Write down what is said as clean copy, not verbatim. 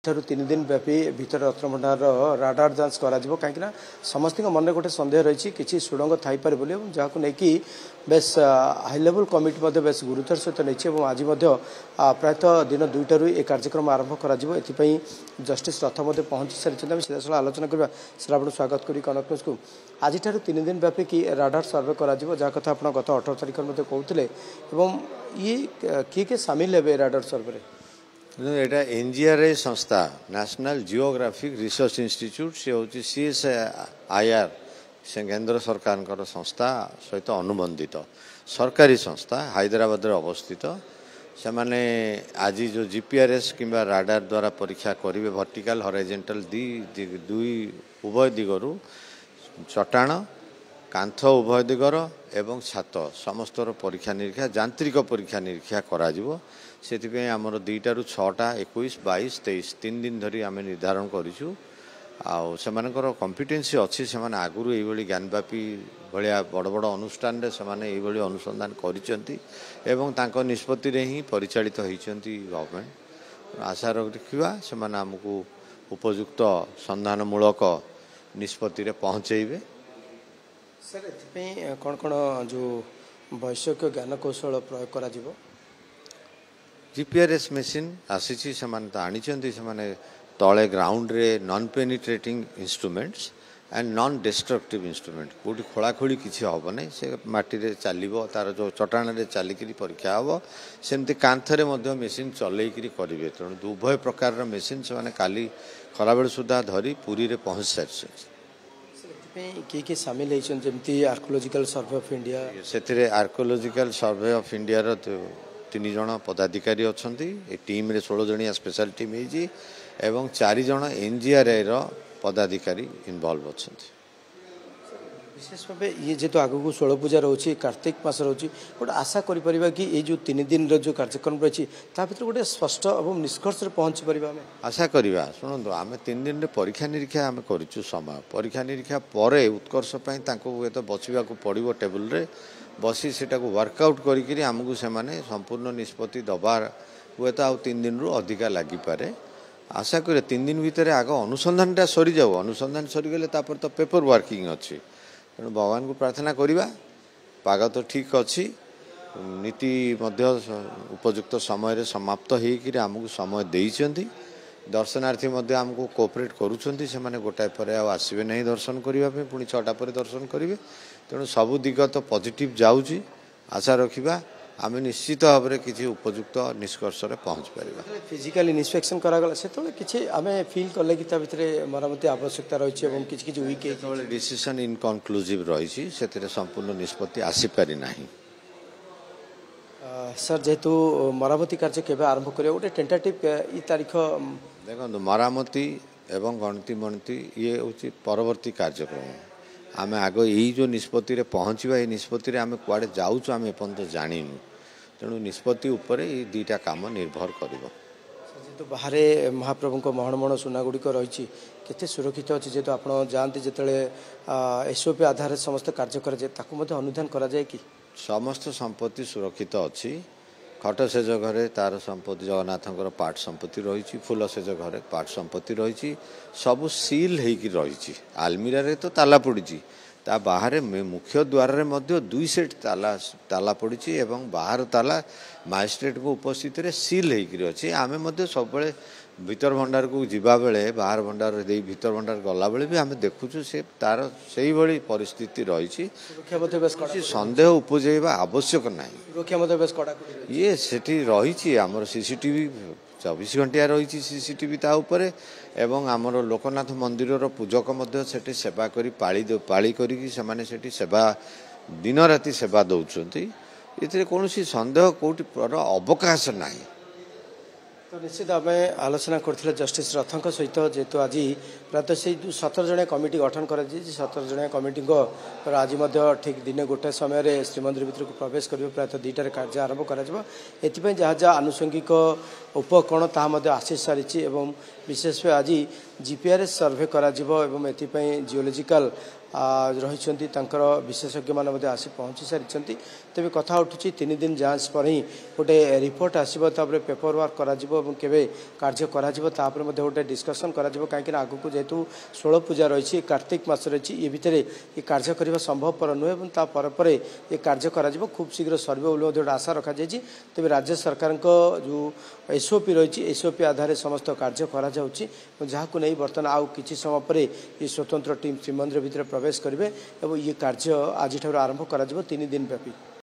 ठारू 3 दिन व्यापी भीतर रत्नभंडार राडार जांच करा कहीं समस्त मन गोटे सन्देह रही किसी सुड़ंग थी पारे जहाँ को लेकिन बेस हाई लेवल कमिटी बेस गुरुतर सहित नहीं आज प्रायतः दिन 2टारू ये कार्यक्रम आरंभ कर जस्टिस रथ पहुंची सारी सीधा आलोचना करवा सर आप स्वागत करी कनक न्यूज को आज 3 दिन व्यापी कि राडार सर्वे कर जहाँ कथा आप गत 18 तारिख कहते ये किए सामिल है राडार सर्वे एटा एनजीआरआई संस्था नेशनल जियोग्राफिक रिसर्च इंस्टीट्यूट से हूँ CSIR से केंद्र सरकार संस्था सहित अनुबंधित सरकारी संस्था हैदराबाद अवस्थित से माने आज जो जीपीआरएस किंबा राडार द्वारा परीक्षा करेंगे वर्टिकल हॉरिजॉन्टल दुई उभय दिगरु चट्टाण कांथ उभय दिगर एवं छात समस्तर परीक्षा निरीक्षा यांत्रिक परीक्षा निरीक्षा करा से आमर 2टारू 6टा 21 22 23 3 दिन धरी आम निर्धारण करूँ आर कॉम्पिटेंसी अच्छी से आगुरी ये ज्ञानव्यापी भाया बड़ बड़ अनुष्ठान से अनुसंधान कर निष्पत्ति ही परिचालित होती गवर्नमेंट आशा रखा से आमको उपयुक्त संधानमूलक निष्पत्ति पहुँचे सर कौन कौन जो वैषयिक ज्ञान कौशल प्रयोग करा जीपीआरएस मेसीन आसी से आनी से तले ग्राउंड रे non penetrating instruments and non destructive instrument कौटी खोलाखोली किसी हम ना से माटी रे चलो तार जो चट्टाण चलिक परीक्षा हम सेमती कांथरे मेसीन चलैकि करेंगे तेणु उभय प्रकार मेसीन से काली खराबेल सुधा धरी पुरी रे पहुँच सारी किए सामिल होती आर्कोलॉजिकल सर्वे ऑफ इंडिया से आर्कोलॉजिकल सर्वे ऑफ इंडिया 3 जन पदाधिकारी अच्छा टीम रे 16 जनिया स्पेशल टीम एवं 4 जन एनजीआरआई पदाधिकारी इनवॉल्व अच्छा विशेष भाव ये जेहेतु आग को 16 पूजा रोचे कार्तिक मास रोचे गोटे आशा करा कि ये जो 3 दिन जो कार्यक्रम रही भर गोटे स्पष्ट और निष्कर्ष पहुँची पार आशा करवा शुणु आम 3 दिन परीक्षा निरीक्षा आम करूँ समय परीक्षा निरीक्षा पर उत्कर्ष तो बसवा पड़ो टेबुल रे बसी सेटा को वर्कआउट करी आमको से संपूर्ण निष्पत्ति दबार हे तो 3 दिन रु अधिका लगिपे आशा करें 3 दिन भितर आग अनुसंधानटा सरी जाऊ अनुसंधान सरीगले तो पेपर वर्किंग अच्छी तेणु भगवान को प्रार्थना करवा पाग तो ठीक अच्छी नीति उपयुक्त समय समाप्त होकर आमको समय देइछंती दर्शनार्थी आमको कोऑपरेट करुछंती से माने गोटाए पर आसबे नहीं दर्शन करने पुणी 6टा पर दर्शन करेंगे तेणु सबू दिग तो पॉजिटिव जाऊँगी आशा रखा आम निश्चित भाव में किसी उपयुक्त निष्कर्ष पहुँच पार फिजिकल इन्स्पेक्शन करागला से किसी आम फिल कले कि मरामती आवश्यकता रही किसी वीक डिसीजन इनकनक्लूसिव रही से संपूर्ण निष्पत्ति आसीपारी ना सर जेहेतु मरामती कार्य केवे आरंभ कर गोटे टेंटेटिव तारीख देखो मरामती एवं गणति मणति ये हूँ परवर्ती कार्यक्रम आम आग यही जो निष्पत्ति रे पहुँचवा ये निष्पत्ति रे आम कुआड़े जाऊँ आम एपर्यंत जाणीनु तेणु निष्पत्ति उपर ये 2टा काम निर्भर कर जेहेतु बाहर महाप्रभु को महणमण सुना गुड़िक रही केते सुरक्षित अच्छी जेहेतु आप जाती जिते एसओपी आधार समस्त कार्य कराए अनुधान कराए कि समस्त संपत्ति सुरक्षित अच्छी खट सेज घरे तार संपत्ति जगन्नाथ पार्ट संपत्ति रही फूल सेज घरे पार्ट संपत्ति रही सबू सील होती आलमीरा रे तो ताला पड़ी ता बाहर मुख्य द्वार रे 2 सेट ताला पड़ी एवं बाहर ताला मजिस्ट्रेट को उपस्थित रे सील होकर अच्छी आम सब भीतर भंडार को जीवा बेले बाहर भंडार दे भीतर भंडार गला बेले भी आम देखुचु से तार से भाई परिस्थिति रही सन्देह उपजेवा आवश्यक ना ये सेठी रही आमर सीसीटीवी 24 घंटिया रही सीसीटीवी ता उपरे एवं आमर लोकनाथ मंदिर पूजक सेठी सेवा करी पाली करी से सेवा दिन राति सेवा दौरान ये कौन सन्देह कौटी अवकाश ना तो निश्चित आम आलोचना करथिले जस्टिस रथक सहित जेहेतु आज प्रायतः से 17 जणिया कमिटी गठन कर 17 जणिया कमिटी आज ठीक दिन गोटे समय श्रीमंदिर भीतर को प्रवेश कर प्रायतः 2टार कार्य आरंभ कर जहाँ जहाँ आनुषंगिक उपकरण ताहा आसी सारी विशेष आज जीपीआरएस सर्वे करा जिवो एवं एथिपई जियोलॉजिकल रही विशेषज्ञ मैंने आसी पहुँची सारी तेज कथा उठू 3 दिन जांच पर ही गोटे रिपोर्ट आसो पेपर वर्क करे कार्य कर गोटे डिस्कसन कहीं आगक जेहेतु 16 पूजा रही कार्तिक मास रही ये भितर ये कार्य करने संभवपर नुहे ये कार्य कर खूब शीघ्र सर्वे गोटे आशा रखा तेज राज्य सरकार जो एसओपी रही एसओपी आधार समस्त कार्य करा जहाँ नहीं बर्तमान आउ कि समय पर ये स्वतंत्र टीम श्रीमंदिर भितर प्रवेश करेंगे और ये कार्य आज आरंभ कर 3 दिन व्यापी।